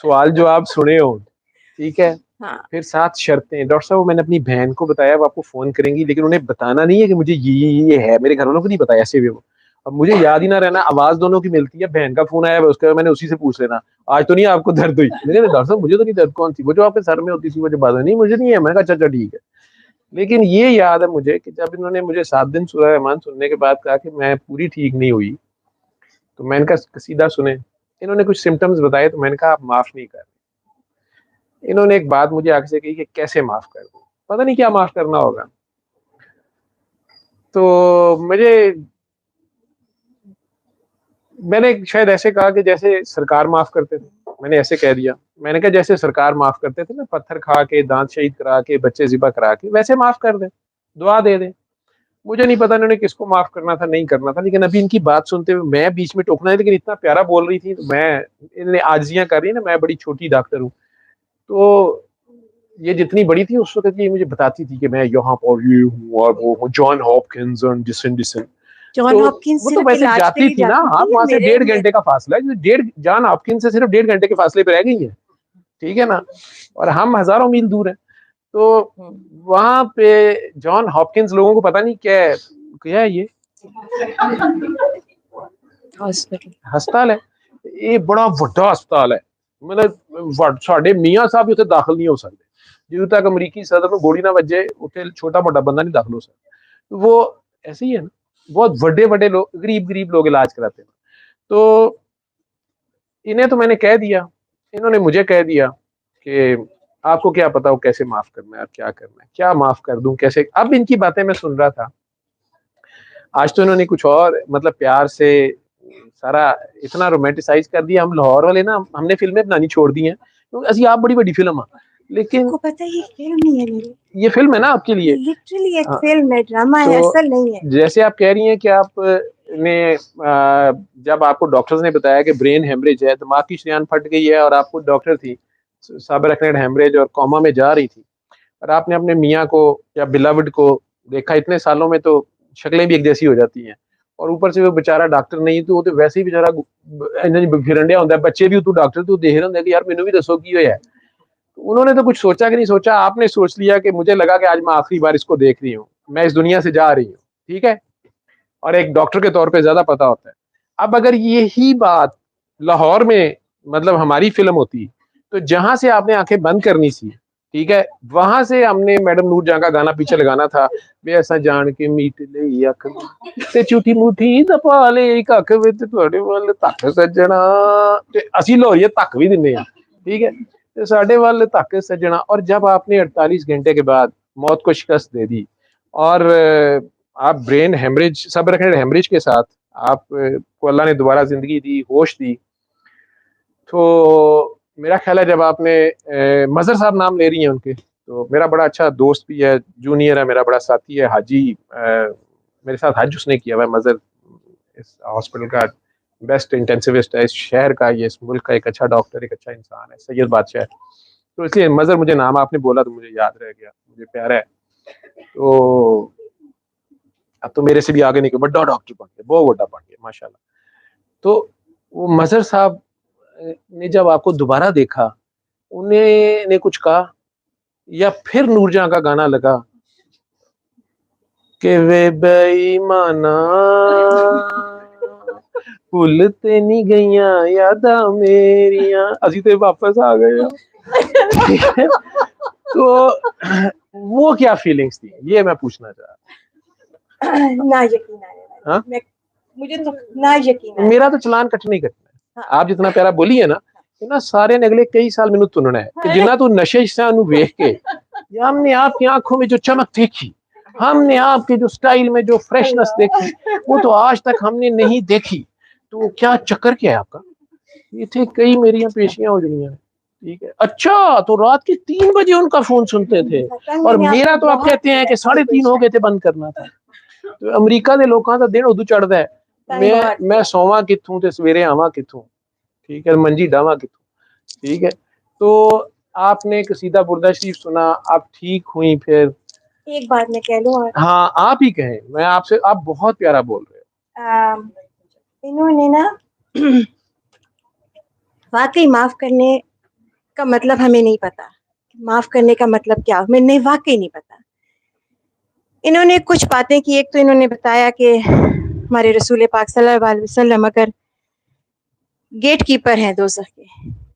S2: سوال جواب سنے ہو، ٹھیک ہے،
S3: ہاں
S2: پھر 7 شرطیں. ڈاکٹر صاحب میں نے اپنی بہن کو بتایا وہ آپ کو فون کریں گی، لیکن انہیں بتانا نہیں ہے کہ مجھے یہ ہے. میرے گھر والوں کو نہیں بتایا ایسے بھی. وہ اب مجھے یاد ہی نہ رہنا، آواز دونوں کی ملتی ہے، بہن کا فون آیا اس کے بعد میں نے اسی سے پوچھ لینا آج تو نہیں آپ کو درد ہوئی. میں نے ڈاکٹر صاحب مجھے تو نہیں درد. کون سی؟ وہ جو آپ کے سر میں ہوتی تھی وہ جو بات نہیں مجھے نہیں ہے. میں نے کہا اچھا ٹھیک ہے. لیکن یہ یاد ہے مجھے کہ جب انہوں نے مجھے 7 دن سورہ رحمان سننے کے بعد کہا کہ میں پوری ٹھیک نہیں ہوئی، تو میں نے کہا قصیدہ سنیں. انہوں نے کچھ سمٹمز بتائے تو میں نے کہا آپ معاف نہیں کر رہے. انہوں نے ایک بات مجھے آگے سے کہی کہ کیسے معاف کر دوں، پتہ نہیں کیا معاف کرنا ہوگا. تو میں نے شاید ایسے کہا کہ جیسے سرکار معاف کرتے تھے. میں نے ایسے کہہ دیا. میں نے کہا جیسے سرکار معاف کرتے تھے نا، پتھر کھا کے، دانت شہید کرا کے، بچے ذبح کرا کے، ویسے معاف کر دیں، دعا دے دیں. مجھے نہیں پتا انہوں نے کس کو معاف کرنا تھا نہیں کرنا تھا. لیکن ابھی ان کی بات سنتے ہوئے میں بیچ میں ٹوکنا ہے، لیکن اتنا پیارا بول رہی تھی. تو میں ان نے عاجزیاں کر رہی نا، میں بڑی چھوٹی ڈاکٹر ہوں. تو یہ جتنی بڑی تھی اس وقت یہ مجھے بتاتی تھی کہ میں یہاں پر یہ ہوں اور وہ جان ہاپکنز اور ڈسن.
S3: جان
S2: تو
S3: ہاپکنس
S2: وہ تو
S3: صرف
S2: ویسے
S3: علاج کے
S2: جاتی
S3: لیے
S2: تھی نا،
S3: جاتی
S2: آپ
S3: تھی.
S2: وہاں سے 1.5 گھنٹے کا فاصلہ ہے. جان ہاپکنس سے صرف 1.5 گھنٹے کے فاصلے پہ رہ گئی ہیں، ٹھیک ہے نا، اور ہم ہزاروں میل دور ہیں. تو وہاں پہ جان ہاپکنز لوگوں کو پتہ نہیں کیا ہے یہ ہسپتال ہے. یہ بڑا وڈا ہسپتال ہے. مطلب ساڈے میاں صاحب اتنے داخل نہیں ہو سکتے جدوں تک امریکی صدر میں گولی نہ وجے اتنے چھوٹا موٹا بندہ نہیں داخل ہو سکتا. وہ ایسے ہی ہے نا، بہت بڑے لوگ، غریب لوگ علاج کراتے ہیں. تو انہیں تو میں نے کہہ دیا، انہوں نے مجھے کہہ دیا کہ آپ کو کیا پتا وہ کیسے معاف کرنا ہے، آپ کیا کرنا ہے، کیا معاف کر دوں کیسے. اب ان کی باتیں میں سن رہا تھا. آج تو انہوں نے کچھ اور مطلب پیار سے سارا اتنا رومانٹیسائز کر دیا. ہم لاہور والے نا، ہم نے فلمیں بنانی چھوڑ دی ہیں کیونکہ اسی آپ بڑی بڑی فلم ہیں. لیکن
S3: کو پتہ یہ فلم نہیں ہے میری،
S2: یہ فلم ہے نا آپ کے لیے.
S3: لٹرلی ایک فلم ہے، ڈرامہ ہے،
S2: تو
S3: اصل نہیں ہے.
S2: جیسے آپ کہہ رہی ہیں کہ آپ نے جب آپ کو ڈاکٹرز نے بتایا کہ برین ہیمریج ہے، دماغ کی شریان پھٹ گئی ہے، اور آپ کو ڈاکٹر تھی سابر اکنیڈ ہیمریج اور کوما میں جا رہی تھی، اور آپ نے اپنے میاں کو یا بلاوڈ کو دیکھا اتنے سالوں میں، تو شکلیں بھی ایک جیسی ہو جاتی ہیں. اور اوپر سے وہ بیچارہ ڈاکٹر نہیں تو وہ تو ویسے ہی بیچارہ پھرنڈیا ہوتا ہے. بچے بھی تو ڈاکٹر تو دیکھ رہے ہوتے ہیں کہ یار مینوں بھی دسو کی ہویا ہے. انہوں نے تو کچھ سوچا کہ نہیں سوچا، آپ نے سوچ لیا کہ مجھے لگا کہ آج میں آخری بار اس کو دیکھ رہی ہوں، میں اس دنیا سے جا رہی ہوں، ٹھیک ہے. اور ایک ڈاکٹر کے طور پہ زیادہ پتا ہوتا ہے. اب اگر یہی بات لاہور میں مطلب ہماری فلم ہوتی تو جہاں سے آپ نے آنکھیں بند کرنی تھی، ٹھیک ہے، وہاں سے ہم نے میڈم نور جہاں کا گانا پیچھے لگانا تھا، بے ایسا جان کے میٹ لئی اکھ تے چھوٹی موٹھی دپا لے کھ وچ تواڈے ول تک سجنا، تے اسی لاہوریے تک بھی دنے ہاں، ٹھیک ہے، تے ساڈے ول تک سجنا. اور جب آپ نے 48 گھنٹے کے بعد موت کو شکست دے دی اور آپ برین ہیمریج سب رکھنے ہیمریج کے ساتھ آپ کو اللہ نے دوبارہ زندگی دی، ہوش دی، تو میرا خیال ہے جب آپ نے مظہر صاحب نام لے رہی ہیں ان کے، تو میرا بڑا اچھا دوست بھی ہے، جونیئر ہے، میرا بڑا ساتھی ہے، حاجی میرے ساتھ حج اس نے کیا ہوا ہے. مظہر اس ہاسپٹل کا بیسٹ انٹینسوسٹ ہے اس شہر کا، یہ اس ملک کا ایک اچھا ڈاکٹر، ایک اچھا انسان ہے، سید بادشاہ. تو اس لیے مظہر مجھے نام آپ نے بولا تو مجھے یاد رہ گیا، مجھے پیارا ہے. تو اب تو میرے سے بھی آگے نہیں کہ بڑا ڈاکٹر بن گیا، بہت بڑا بن گیا ماشاء اللہ. تو وہ مظہر صاحب نے جب آپ کو دوبارہ دیکھا، انہیں نے کچھ کہا یا پھر نور جہاں کا گانا لگا کہ وے بےایمانا بھولتے نہیں گئیاں یاداں میریاں، اسی تے واپس آ گئے ہیں۔ ٹھیک ہے، تو وہ کیا فیلنگس تھی یہ میں پوچھنا چاہ رہا
S3: نا یقین آنے والی،
S2: ہاں؟
S3: مجھے تو نا یقین آنے
S2: میرا تو چلان کٹنا ہی کٹنا ہے،
S3: ہاں۔
S2: آپ جتنا پیارا بولی ہے نا کہ نا سارے نے اگلے کئی سال مینوں تننا ہے کہ جنہ تو نشے سے انہوں ویکھ کے یا ہم نے آپ کی آنکھوں میں جو چمک دیکھی، ہم نے آپ کے جو سٹائل میں جو فریشنس دیکھی وہ تو آج تک ہم نے نہیں دیکھی، تو کیا چکر کیا ہے آپ کا؟ یہ تھے کئی میری پیشیاں ہو جنیاں، ٹھیک ہے، اچھا تو رات کے 3 بجے ان کا فون سنتے تھے، اور میرا تو آپ کہتے ہیں کہ 3:30 ہو گئے تھے بند کرنا تھا۔ تو امریکہ دے لوکاں دا دن ادو چڑھدا ہے، میں سوواں کتھوں تے سویرے آواں کتھوں، ٹھیک ہے، منجی ڈاواں کتھوں، ٹھیک ہے۔ تو آپ نے قصیدہ بردہ شریف سنا، آپ ٹھیک ہوئی پھر؟
S3: ایک بات میں کہہ لوں، اور
S2: ہاں آپ ہی کہیں، میں آپ سے، آپ بہت پیارا بول رہے ہیں۔
S3: انہوں نے نا واقعی معاف کرنے کا مطلب ہمیں نہیں پتا، معاف کرنے کا مطلب کیا، ہمیں نہیں، واقعی نہیں پتا۔ انہوں نے کچھ باتیں کی، ایک تو انہوں نے بتایا کہ ہمارے رسول پاک صلی اللہ علیہ وسلم اگر گیٹ کیپر ہیں دوزخ کے،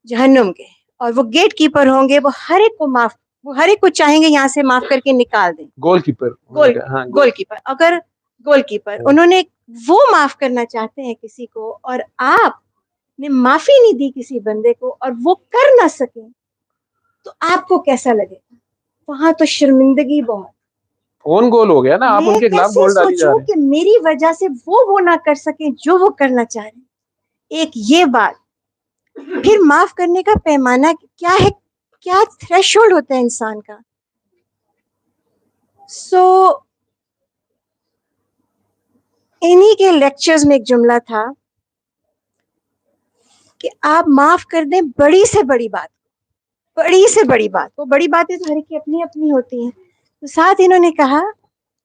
S3: جہنم کے، اور وہ گیٹ کیپر ہوں گے، وہ ہر ایک کو معاف، وہ ہر ایک کو چاہیں گے یہاں سے معاف کر کے نکال دیں،
S2: گول کیپر، ہاں
S3: گول کیپر، اگر گول کیپر انہوں نے وہ معاف کرنا چاہتے ہیں کسی کو، اور آپ نے معافی نہیں دی کسی بندے کو اور وہ کر نہ سکیں، تو آپ کو کیسا لگے گا؟ وہاں تو شرمندگی بہت۔
S2: اون گول ہو گیا نا، آپ ان کے خلاف
S3: کیسے
S2: گول ڈالی جا
S3: سوچوں
S2: رہے ہیں۔
S3: کہ میری وجہ سے وہ نہ کر سکیں جو وہ کرنا چاہ رہے ہیں، ایک یہ بات۔ پھر معاف کرنے کا پیمانہ کیا ہے، کیا تھریش ہولڈ ہوتا ہے انسان کا؟ انہی کے لیکچرز میں ایک جملہ تھا کہ آپ معاف کر دیں بڑی سے بڑی بات، بڑی سے بڑی بات، وہ بڑی باتیں تو ہر ایک کی اپنی اپنی ہوتی ہیں، تو ساتھ انہوں نے کہا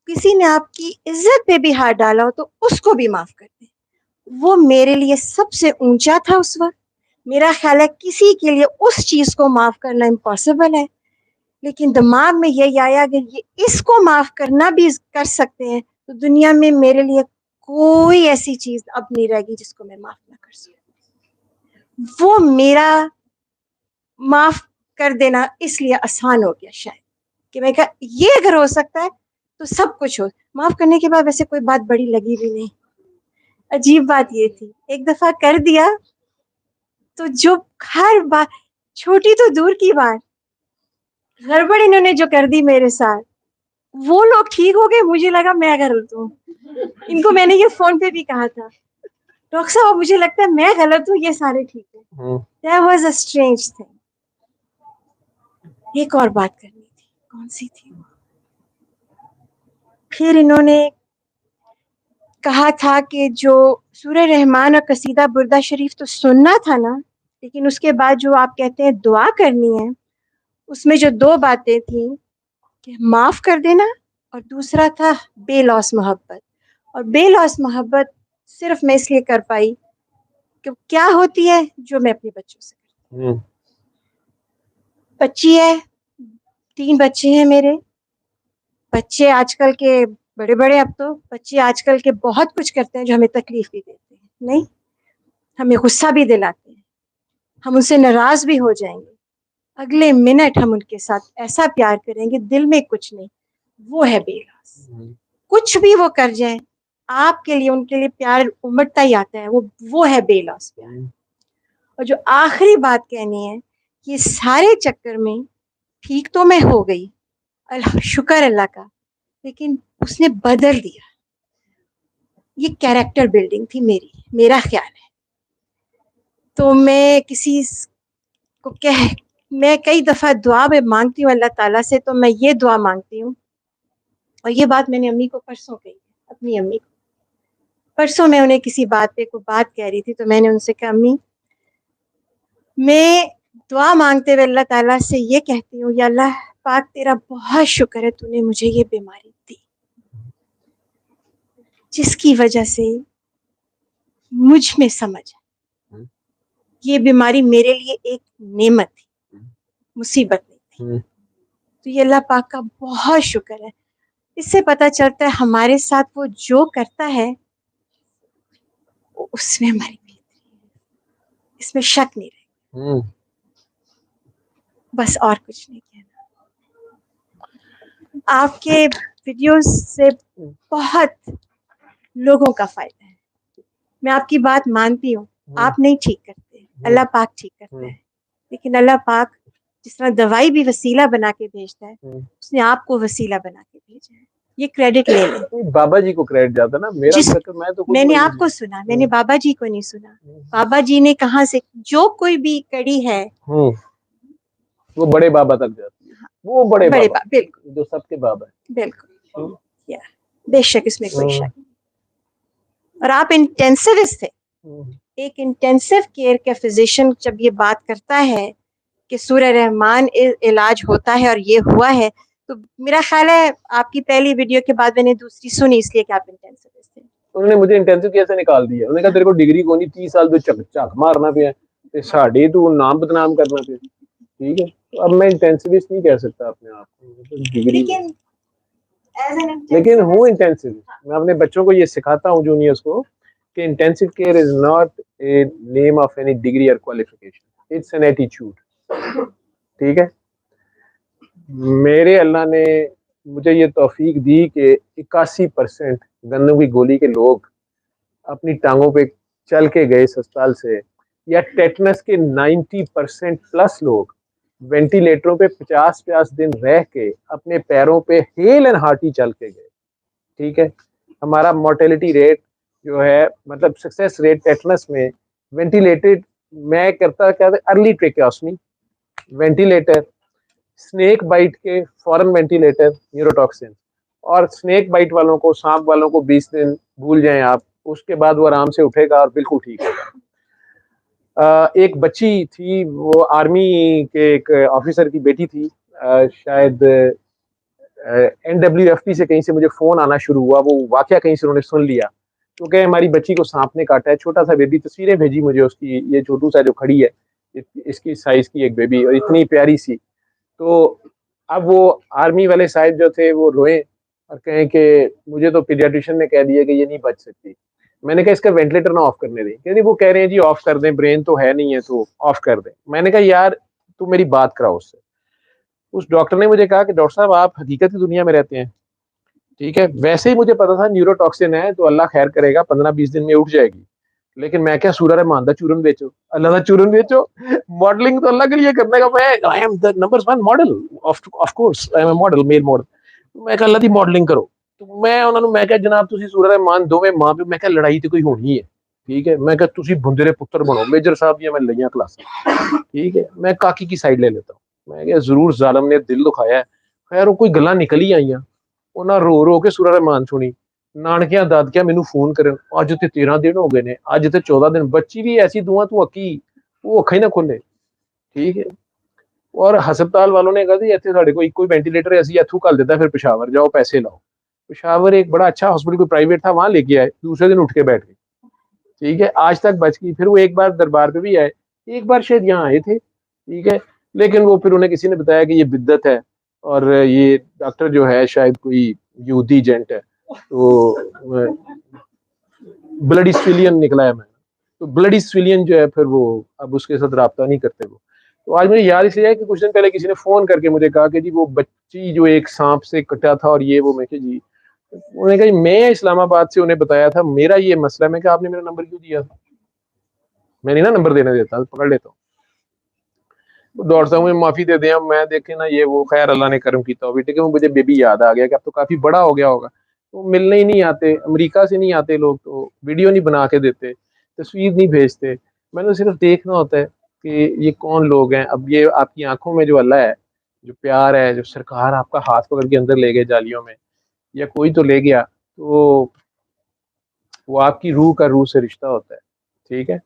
S3: کسی نے آپ کی عزت پہ بھی ہاتھ ڈالا ہو تو اس کو بھی معاف کر دیں۔ وہ میرے لیے سب سے اونچا تھا اس وقت۔ میرا خیال ہے کسی کے لیے اس چیز کو معاف کرنا امپاسبل ہے، لیکن دماغ میں یہی آیا کہ یہ اس کو معاف کرنا بھی کر سکتے ہیں، تو دنیا میں میرے لیے کوئی ایسی چیز اب نہیں رہے گی جس کو میں معاف نہ کر سکوں۔ وہ میرا معاف کر دینا اس لیے آسان ہو گیا شاید، کہ میں کہا یہ اگر ہو سکتا ہے تو سب کچھ ہو۔ معاف کرنے کے بعد ویسے کوئی بات بڑی لگی بھی نہیں۔ عجیب بات یہ تھی، ایک دفعہ کر دیا تو جو ہر بات، چھوٹی تو دور کی بات، گڑبڑ انہوں نے جو کر دی میرے ساتھ، وہ لوگ ٹھیک ہو گئے، مجھے لگا میں غلط ہوں۔ ان کو میں نے یہ فون پہ بھی کہا تھا، ڈاکٹر صاحب مجھے لگتا ہے میں غلط ہوں، یہ سارے ٹھیک ہیں۔ That was a strange thing۔ ایک اور بات کرنی تھی، کون سی تھی؟ پھر انہوں نے کہا تھا کہ جو سورہ رحمان اور قصیدہ بردہ شریف تو سننا تھا نا، لیکن اس کے بعد جو آپ کہتے ہیں دعا کرنی ہے، اس میں جو 2 باتیں تھیں کہ معاف کر دینا، اور دوسرا تھا بے لوث محبت۔ اور بے لوث محبت صرف میں اس لیے کر پائی کہ کیا ہوتی ہے جو میں اپنے بچوں سے کرتی ہوں۔ بچی ہے، 3 بچے ہیں میرے۔ بچے آج کل کے بڑے بڑے، اب تو بچے آج کل کے بہت کچھ کرتے ہیں جو ہمیں تکلیف بھی دیتے ہیں، نہیں، ہمیں غصہ بھی دلاتے ہیں، ہم ان سے ناراض بھی ہو جائیں گے، اگلے منٹ ہم ان کے ساتھ ایسا پیار کریں گے دل میں کچھ نہیں۔ وہ ہے بے لوث۔ کچھ بھی وہ کر جائیں آپ کے لیے، ان کے لیے پیار امٹتا ہی آتا ہے، وہ ہے بے لوث پیار۔ اور جو آخری بات کہنی ہے، یہ سارے چکر میں ٹھیک تو میں ہو گئی، شکر اللہ کا، لیکن اس نے بدل دیا۔ یہ کیریکٹر بلڈنگ تھی میرا خیال ہے۔ تو میں کسی کو میں کئی دفعہ دعا میں مانگتی ہوں اللہ تعالیٰ سے، تو میں یہ دعا مانگتی ہوں، اور یہ بات میں نے امی کو پرسوں کہی، اپنی امی کو پرسوں میں انہیں کسی بات پہ کوئی بات کہہ رہی تھی، تو میں نے ان سے کہا امی میں دعا مانگتے ہوئے اللہ تعالیٰ سے یہ کہتی ہوں، یا اللہ پاک تیرا بہت شکر ہے تو نے مجھے یہ بیماری دی، جس کی وجہ سے مجھ میں سمجھ ہے یہ بیماری میرے لیے ایک نعمت تھی، مصیبت نہیں تھی۔ تو یہ اللہ پاک کا بہت شکر ہے۔ اس سے پتہ چلتا ہے ہمارے ساتھ وہ جو کرتا ہے اس میں ہماری بہتری ہے، اس میں شک نہیں رہے، بس اور کچھ نہیں کہنا۔ آپ کے ویڈیوز سے بہت لوگوں کا فائدہ ہے، میں آپ کی بات مانتی ہوں، آپ نہیں ٹھیک کرتے، اللہ پاک ٹھیک کرتا ہے، لیکن اللہ پاک جس طرح دوائی بھی وسیلہ بنا کے بھیجتا ہے، اس نے آپ کو وسیلہ بنا کے بھیجا ہے، یہ کریڈٹ لے لیں۔
S2: بابا جی کو کریڈٹ جاتا نا، میرا
S3: جس
S2: میں تو
S3: میں نے آپ کو سنا، میں نے بابا جی کو نہیں سنا، بابا جی نے کہاں سے جو کوئی بھی کڑی ہے
S2: وہ بڑے بابا تک جاتی ہے، وہ بڑے بابا
S3: بالکل
S2: جو سب کے بابا ہے۔
S3: بالکل، بے شک اس میں کوئی شک نہیں۔ اور آپ انٹینسوسٹ تھے، ایک انٹینسو کیئر کے فزیشین جب یہ بات کرتا ہے کہ سورہ رحمان علاج ہوتا ہے اور یہ ہوا ہے، تو میرا خیال ہے آپ کی پہلی ویڈیو کے بعد میں نے دوسری سنی، اس لیے کہ آپ انٹینسوسٹ تھے۔
S2: انہوں نے مجھے انٹینسو کیئر سے نکال دیا، انہوں نے کہا تیرے کو ڈگری کو نہیں 30 سال تو چک مارنا پیا تے ساڈے تو نام بدنام کرنا پیا، ٹھیک ہے۔ اب میں انٹینسوسٹ نہیں کہہ سکتا اپنے آپ کو، ڈگری لیکن ہوں انٹینسوسٹ۔ میں اپنے بچوں کو یہ سکھاتا ہوں، جونیئرس کو، کہ intensive care is not a name of any degree اور کوالیفیکیشن، اٹس این ایٹیٹیوڈ، ٹھیک ہے۔ میرے اللہ نے مجھے یہ توفیق دی کہ 81% گندم کی گولی کے لوگ اپنی ٹانگوں پہ چل کے گئے اس اسپتال سے، یا ٹیٹنس کے 90% پلس لوگ وینٹیلیٹروں پہ 50 دن رہ کے اپنے پیروں پہ ہیل اینڈ ہارٹی چل کے گئے، ٹھیک ہے۔ ہمارا مورٹیلٹی ریٹ جو ہے، مطلب سکسیس ریٹ ٹیٹنس میں وینٹیلیٹڈ، میں کرتا کیا تھا، ارلی ٹریکیوسمی، وینٹیلیٹر، سنیک بائٹ کے فورن وینٹیلیٹر، نیوروٹاکسن، اور سنیک بائٹ والوں کو، سانپ والوں کو 20 دن بھول جائیں آپ، اس کے بعد وہ آرام سے اٹھے گا اور بالکل ٹھیک ہوگا۔ ایک بچی تھی، وہ آرمی کے ایک آفیسر کی بیٹی تھی، شاید NWFP سے کہیں سے مجھے فون آنا شروع ہوا، وہ واقعہ کہیں سے انہوں نے سن لیا، تو کہ ہماری بچی کو سانپ نے کاٹا ہے، چھوٹا سا بیبی، تصویریں بھیجی مجھے اس کی، یہ چھوٹو سا جو کھڑی ہے اس کی سائز کی ایک بیبی، اور اتنی پیاری سی۔ تو اب وہ آرمی والے صاحب جو تھے وہ روئیں اور کہیں کہ مجھے تو پیڈیاٹریشن نے کہہ دیا کہ یہ نہیں بچ سکتی۔ میں نے کہا اس کا وینٹیلیٹر نہ آف کرنے دیں، کہ وہ کہہ رہے ہیں جی آف کر دیں، برین تو ہے نہیں ہے تو آف کر دیں۔ میں نے کہا یار تو میری بات کراؤ اس سے۔ اس ڈاکٹر نے مجھے کہا کہ ڈاکٹر صاحب آپ حقیقت کی دنیا میں رہتے ہیں، ٹھیک ہے، ویسے ہی مجھے پتا تھا نیورو ٹاکسن ہے تو اللہ خیر کرے گا، 15-20 دن میں اٹھ جائے گی، لیکن میں کیا سورہ رحمان دا چورن بیچو، اللہ دا چورن بیچو، ماڈلنگ تو اللہ کے لیے کرنے کا، میں I am the number 1 model, of course I am a model, male model, میں کہا اللہ دی ماڈلنگ کرو۔ تو میں انہوں نے، میں کہا جناب تسی سورہ رحمان دوویں ماں پہ، میں کہا لڑائی تو کوئی ہونی ہے، ٹھیک ہے، میں کہا تسی بندرے پتر بنو، میجر صاحب یہ میں لئیاں کلاس، ٹھیک ہے، میں کاکی کی سائڈ لے لیتا ہوں، میں کہا ضرور ظالم نے دل دکھایا ہے، خیر وہ کوئی گلاں نکل ہی آئیاں، انہاں رو رو کے سورہ رحمان سنی، نانکیاں دادکیاں مینوں فون کرن، اج تے 13 دن ہو گئے نے، اج تے 14 دن، بچی بھی ایسی دعا تو اکی، وہ اکھا ہی نہ کھلے، ٹھیک ہے۔ اور ہسپتال والوں نے کہا جی ایتھے ساڈے کوئی کوئی وینٹیلیٹر ایسی ایتھوں کل دیتا، پھر پشاور جاؤ پیسے لاؤ۔ پشاور ایک بڑا اچھا ہاسپٹل کوئی پرائیویٹ تھا، وہاں لے کے آئے، دوسرے دن اٹھ کے بیٹھ گئے، ٹھیک ہے، آج تک بچ گئی۔ پھر وہ ایک بار دربار پہ بھی آئے، ایک بار شاید یہاں آئے تھے، ٹھیک ہے، لیکن وہ پھر انہیں کسی نے بتایا کہ یہ بدعت ہے، اور یہ ڈاکٹر جو ہے شاید کوئی یہودی ایجنٹ ہے، تو بلڈی سویلین نکلا ہے، میں تو بلڈی سویلین جو ہے پھر وہ اب اس کے ساتھ رابطہ نہیں کرتے وہ۔ تو آج مجھے یاد اس لیے ہے کہ کچھ دن پہلے کسی نے فون کر کے مجھے کہا کہ جی وہ بچی جو ایک سانپ سے کٹا تھا اور یہ وہ، میں کہ جی، انہوں نے کہا جی میں اسلام آباد سے انہیں بتایا تھا میرا یہ مسئلہ ہے، میں کہ آپ نے میرا نمبر کیوں دیا تھا، میں نہیں نا نمبر دینا دیتا، پکڑ لیتا ہوں۔ ڈاکٹر صاحب مجھے معافی دے دیں، میں دیکھیں نا یہ وہ، خیر اللہ نے کرم کیتا ہوگی، ٹھیک ہے، مجھے بیبی یاد آ گیا کہ اب تو کافی بڑا ہو گیا ہوگا، تو ملنے ہی نہیں آتے، امریکہ سے نہیں آتے لوگ، تو ویڈیو نہیں بنا کے دیتے، تصویر نہیں بھیجتے، میں نے صرف دیکھنا ہوتا ہے کہ یہ کون لوگ ہیں۔ اب یہ آپ کی آنکھوں میں جو اللہ ہے، جو پیار ہے، جو سرکار آپ کا ہاتھ پکڑ کے اندر لے گئے جالیوں میں، یا کوئی تو لے گیا، تو وہ آپ کی روح کا روح سے رشتہ ہوتا ہے، ٹھیک ہے،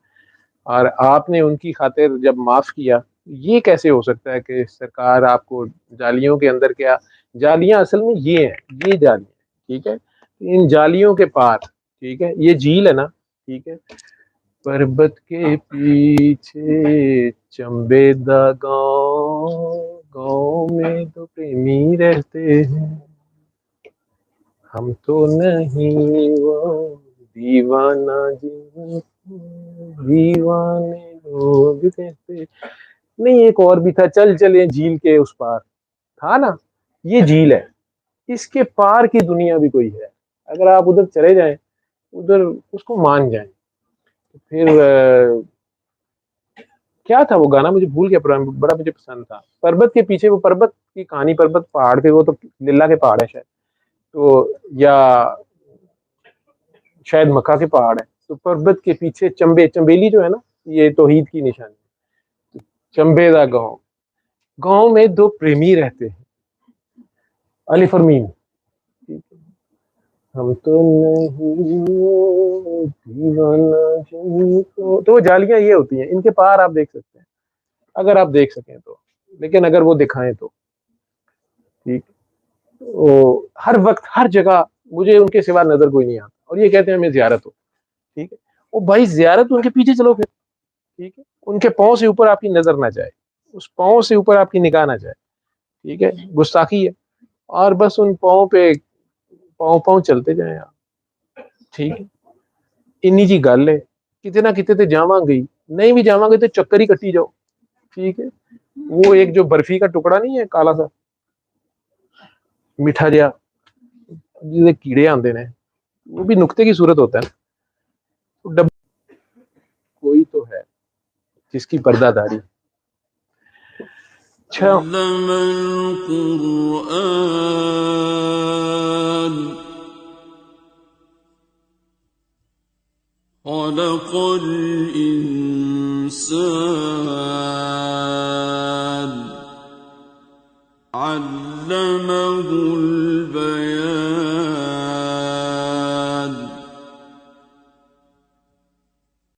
S2: اور آپ نے ان کی خاطر جب معاف کیا، یہ کیسے ہو سکتا ہے کہ سرکار آپ کو جالیوں کے اندر، کیا جالیاں اصل میں یہ ہیں، یہ جالیاں، ٹھیک ہے، ان جالیوں کے پار، ٹھیک ہے، یہ جھیل ہے نا، ٹھیک ہے، پربت کے پیچھے چمبے دا گاؤں، گاؤں میں تو پریمی رہتے ہیں، ہم تو نہیں وہ دیوانہ جن کو دیوانے لوگ کہتے. نہیں ایک اور بھی تھا، چل چلے جھیل کے اس پار، تھا نا. یہ جھیل ہے، اس کے پار کی دنیا بھی کوئی ہے. اگر آپ ادھر چلے جائیں، ادھر اس کو مان جائیں. پھر کیا تھا وہ گانا، مجھے بھول گیا، بڑا مجھے پسند تھا. پربت کے پیچھے، وہ پربت کی کہانی، پربت پہاڑ پہ، وہ تو للہ کے پہاڑ ہے شاید، تو یا شاید مکہ کے پہاڑ ہے. تو پربت کے پیچھے چمبے، چمبیلی جو ہے نا، یہ توحید کی نشانی. چمبے دا گاؤں، گاؤں میں دو پریمی رہتے ہیں، الف اور میم. ہم تو نہیں دیوانہ جن کو، تو وہ جالیاں یہ ہوتی ہیں، ان کے پار آپ دیکھ سکتے ہیں اگر آپ دیکھ سکیں تو، لیکن اگر وہ دکھائیں تو. ٹھیک. وہ ہر وقت ہر جگہ مجھے ان کے سوا نظر کوئی نہیں آتا، اور یہ کہتے ہیں ہمیں زیارت ہو. ٹھیک ہے، وہ بھائی زیارت ان کے پیچھے چلو پھر. ٹھیک ہے، ان کے پاؤں سے اوپر آپ کی نظر نہ جائے، اس پاؤں سے اوپر آپ کی نگاہ نہ جائے. ٹھیک ہے، گستاخی ہے. اور بس ان پاؤں پہ پاؤں پاؤں چلتے جائیں آپ. ٹھیک ہے، انی جی گل ہے. کتے نہ کتے تے جاواں گئی، نہیں بھی جاواں گے تو چکر ہی کٹی جاؤ. ٹھیک ہے، وہ ایک جو برفی کا ٹکڑا نہیں ہے کالا سا میٹھا جہا، جسے کیڑے آندے نے، وہ بھی نقطے کی صورت ہوتا ہے نا. کوئی تو ہے جس کی پردہ داری. اچھا،
S1: علم القرآن خلق الإنسان علمه